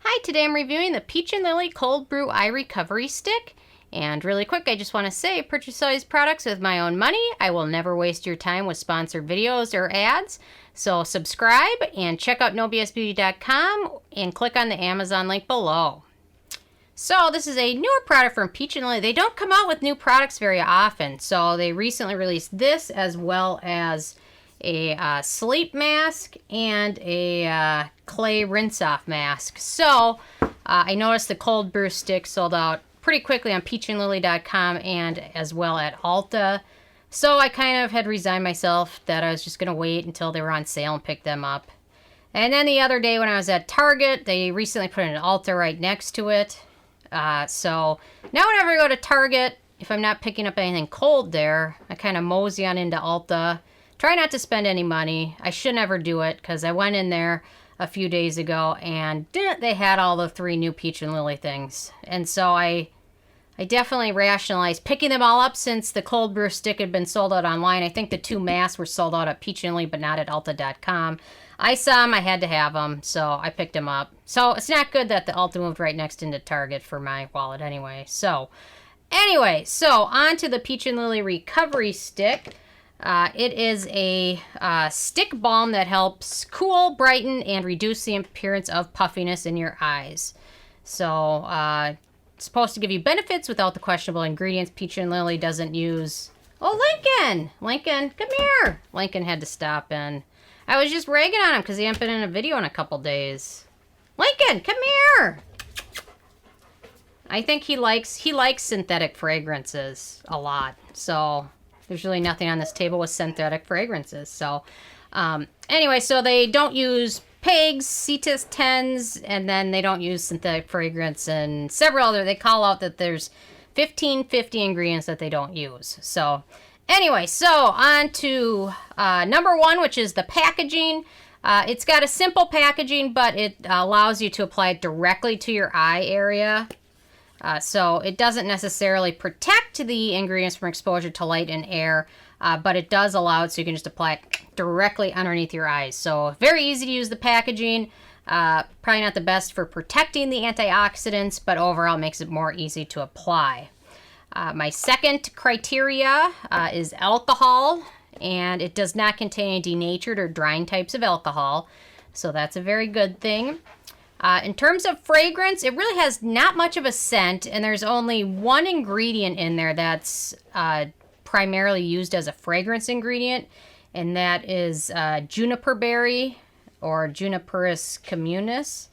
Hi, today I'm reviewing the Peach and Lily Cold Brew Eye Recovery Stick. And really quick, I just want to say, purchase all these products with my own money. I will never waste your time with sponsored videos or ads. So subscribe and check out nobsbeauty.com and click on the Amazon link below. So this is a newer product from Peach and Lily. They don't come out with new products very often. So they recently released this as well as a sleep mask and a clay rinse-off mask. So I noticed the cold brew stick sold out pretty quickly on peachandlily.com and as well at Ulta. So I kind of had resigned myself that I was just going to wait until they were on sale and pick them up. And then the other day when I was at Target, they recently put an Ulta right next to it. So now whenever I go to Target, if I'm not picking up anything cold there, I kind of mosey on into Ulta. Try not to spend any money. I should never do it because I went in there a few days ago and they had all the 3 new Peach and Lily things. And so I definitely rationalized picking them all up since the cold brew stick had been sold out online. I think the 2 masks were sold out at Peach and Lily but not at Ulta.com. I saw them, I had to have them, so I picked them up. So it's not good that the Ulta moved right next into Target for my wallet anyway. So on to the Peach and Lily Recovery Stick. It is a stick balm that helps cool, brighten, and reduce the appearance of puffiness in your eyes. So it's supposed to give you benefits without the questionable ingredients. Peach and Lily doesn't use... Oh, Lincoln! Lincoln, come here! Lincoln had to stop in. I was just ragging on him because he hadn't been in a video in a couple days. Lincoln, come here! I think he likes synthetic fragrances a lot. So there's really nothing on this table with synthetic fragrances. So anyway, so they don't use PEGs, CTIS-10s, and then they don't use synthetic fragrance and several other. They call out that there's 50 ingredients that they don't use. So anyway, so on to number 1, which is the packaging. It's got a simple packaging, but it allows you to apply it directly to your eye area. So it doesn't necessarily protect the ingredients from exposure to light and air, but it does allow it so you can just apply it directly underneath your eyes. So very easy to use the packaging. Probably not the best for protecting the antioxidants, but overall makes it more easy to apply. My second criteria is alcohol, and it does not contain any denatured or drying types of alcohol. So that's a very good thing. In terms of fragrance, it really has not much of a scent, and there's only one ingredient in there that's primarily used as a fragrance ingredient, and that is juniper berry or Juniperus communis.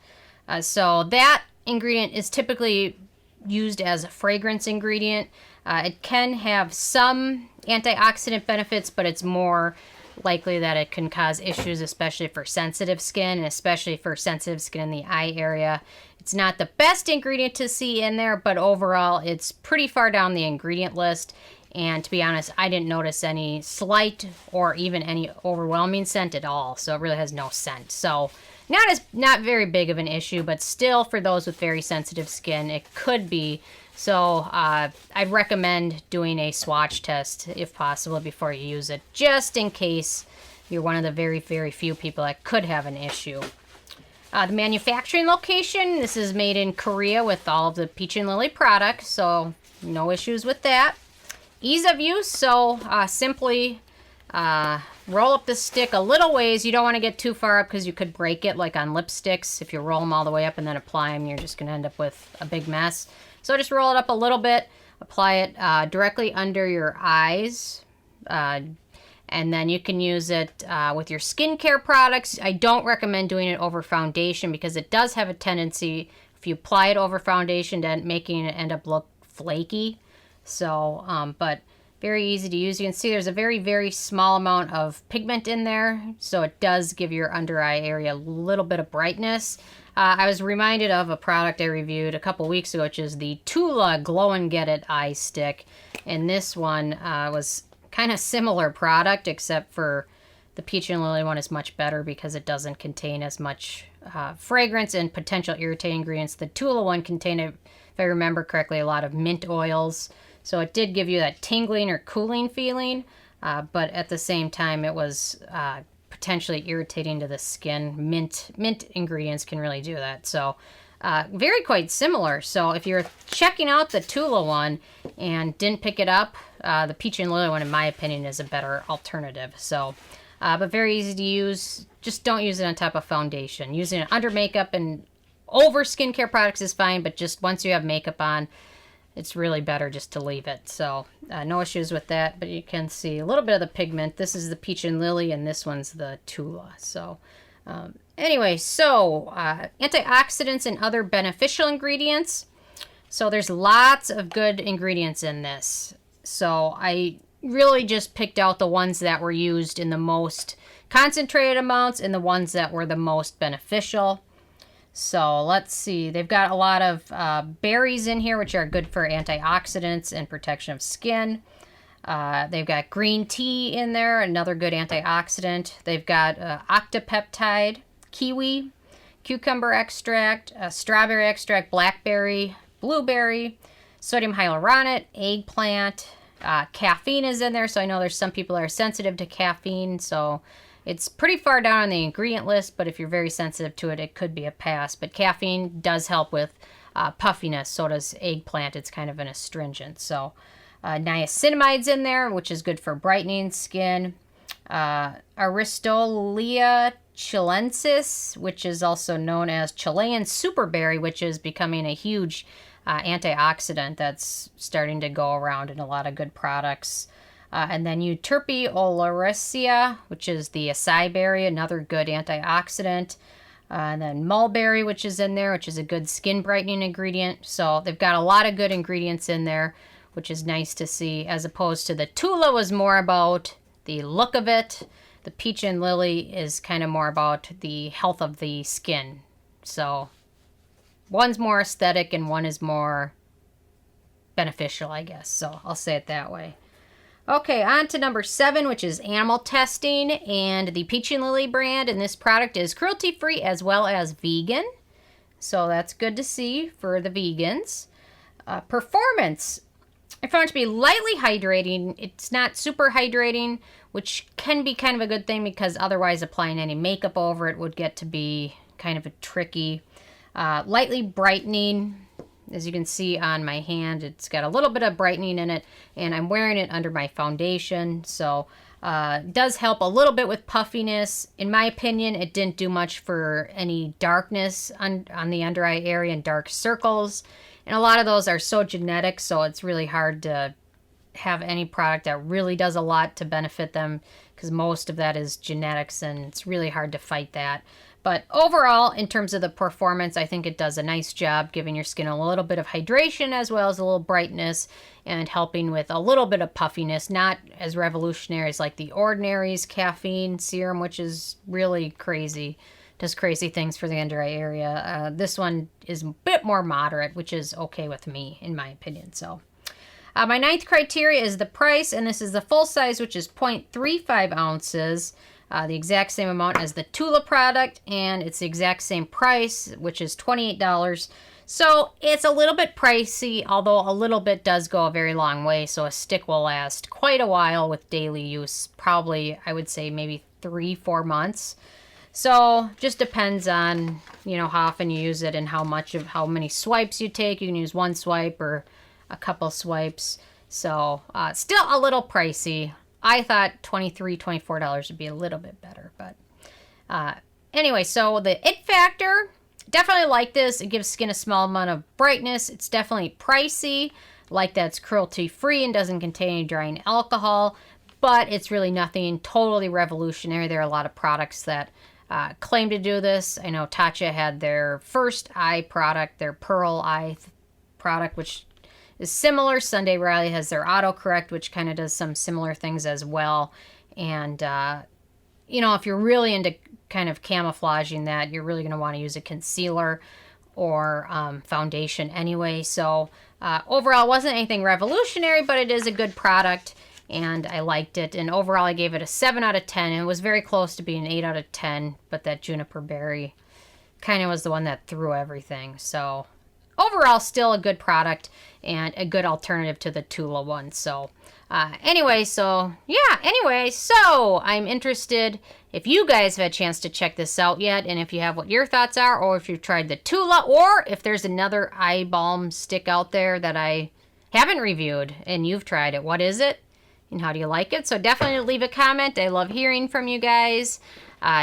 So that ingredient is typically used as a fragrance ingredient. It can have some antioxidant benefits, but it's more likely that it can cause issues, especially for sensitive skin, and especially for sensitive skin in the eye area. It's not the best ingredient to see in there, but overall it's pretty far down the ingredient list. And to be honest, I didn't notice any slight or even any overwhelming scent at all. So it really has no scent. So not very big of an issue, but still for those with very sensitive skin, it could be. So I'd recommend doing a swatch test if possible before you use it, just in case you're one of the very, very few people that could have an issue. The manufacturing location, this is made in Korea with all of the Peach and Lily products, so no issues with that. Ease of use, so simply roll up the stick a little ways. You don't want to get too far up because you could break it, like on lipsticks. If you roll them all the way up and then apply them, you're just going to end up with a big mess. So just roll it up a little bit, apply it directly under your eyes, and then you can use it with your skincare products. I don't recommend doing it over foundation because it does have a tendency, if you apply it over foundation, to making it end up look flaky. So, but very easy to use. You can see there's a very, very small amount of pigment in there, so it does give your under eye area a little bit of brightness. I was reminded of a product I reviewed a couple weeks ago, which is the Tula Glow and Get It Eye Stick. And this one was kind of similar product, except for the Peach and Lily one is much better because it doesn't contain as much fragrance and potential irritating ingredients. The Tula one contained, if I remember correctly, a lot of mint oils. So it did give you that tingling or cooling feeling, but at the same time it was potentially irritating to the skin. Mint ingredients can really do that. So very quite similar. So if you're checking out the Tula one and didn't pick it up, the Peach and Lily one, in my opinion, is a better alternative. So, but very easy to use. Just don't use it on top of foundation. Using it under makeup and over skincare products is fine, but just once you have makeup on, it's really better just to leave it. So no issues with that, but you can see a little bit of the pigment. This is the Peach and Lily, and this one's the Tula. So anyway, so antioxidants and other beneficial ingredients. So there's lots of good ingredients in this. So I really just picked out the ones that were used in the most concentrated amounts and the ones that were the most beneficial. So let's see. They've got a lot of berries in here, which are good for antioxidants and protection of skin. They've got green tea in there, another good antioxidant. They've got octapeptide, kiwi, cucumber extract, strawberry extract, blackberry, blueberry, sodium hyaluronate, eggplant. Caffeine is in there, so I know there's some people that are sensitive to caffeine, so it's pretty far down on the ingredient list, but if you're very sensitive to it, it could be a pass. But caffeine does help with puffiness, so does eggplant. It's kind of an astringent. So niacinamide's in there, which is good for brightening skin. Aristotelia Chilensis, which is also known as Chilean superberry, which is becoming a huge antioxidant that's starting to go around in a lot of good products. And then Euterpe oleracea, which is the acai berry, another good antioxidant. And then mulberry, which is in there, which is a good skin brightening ingredient. So they've got a lot of good ingredients in there, which is nice to see, as opposed to the Tula was more about the look of it. The Peach and Lily is kind of more about the health of the skin. So one's more aesthetic and one is more beneficial, I guess. So I'll say it that way. Okay, on to number 7, which is animal testing, and the Peach and Lily brand, and this product is cruelty-free as well as vegan. So that's good to see for the vegans. Performance. I found it to be lightly hydrating. It's not super hydrating, which can be kind of a good thing because otherwise applying any makeup over it would get to be kind of a tricky. Lightly brightening. As you can see on my hand, it's got a little bit of brightening in it, and I'm wearing it under my foundation, so it does help a little bit with puffiness. In my opinion, it didn't do much for any darkness on the under eye area and dark circles, and a lot of those are so genetic, so it's really hard to have any product that really does a lot to benefit them because most of that is genetics, and it's really hard to fight that. But overall, in terms of the performance, I think it does a nice job giving your skin a little bit of hydration as well as a little brightness and helping with a little bit of puffiness. Not as revolutionary as like the Ordinary's caffeine serum, which is really crazy. Does crazy things for the under eye area. This one is a bit more moderate, which is okay with me, in my opinion. So my 9th criteria is the price, and this is the full size, which is 0.35 ounces. The exact same amount as the Tula product, and it's the exact same price, which is $28. So it's a little bit pricey, although a little bit does go a very long way, so a stick will last quite a while with daily use, probably, I would say, maybe 3-4 months. So just depends on, you know, how often you use it and how many swipes you take. You can use one swipe or a couple swipes. So still a little pricey. I thought $23, $24 would be a little bit better, but anyway, so the it factor, definitely like this. It gives skin a small amount of brightness. It's definitely pricey, like that's cruelty-free and doesn't contain any drying alcohol, but it's really nothing totally revolutionary. There are a lot of products that claim to do this. I know Tatcha had their first eye product, their Pearl Eye product, which is similar. Sunday Riley has their autocorrect, which kind of does some similar things as well. And, you know, if you're really into kind of camouflaging that, you're really going to want to use a concealer or foundation anyway. So overall, it wasn't anything revolutionary, but it is a good product, and I liked it. And overall, I gave it a 7 out of 10. And it was very close to being an 8 out of 10, but that juniper berry kind of was the one that threw everything. So overall still a good product and a good alternative to the Tula one. So anyway, so I'm interested if you guys have a chance to check this out yet, and if you have, what your thoughts are, or if you've tried the Tula, or if there's another eye balm stick out there that I haven't reviewed and you've tried it. What is it? And how do you like it? So definitely leave a comment. I love hearing from you guys.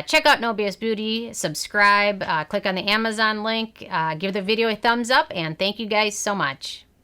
Check out No BS Beauty, subscribe, click on the Amazon link, give the video a thumbs up, and thank you guys so much.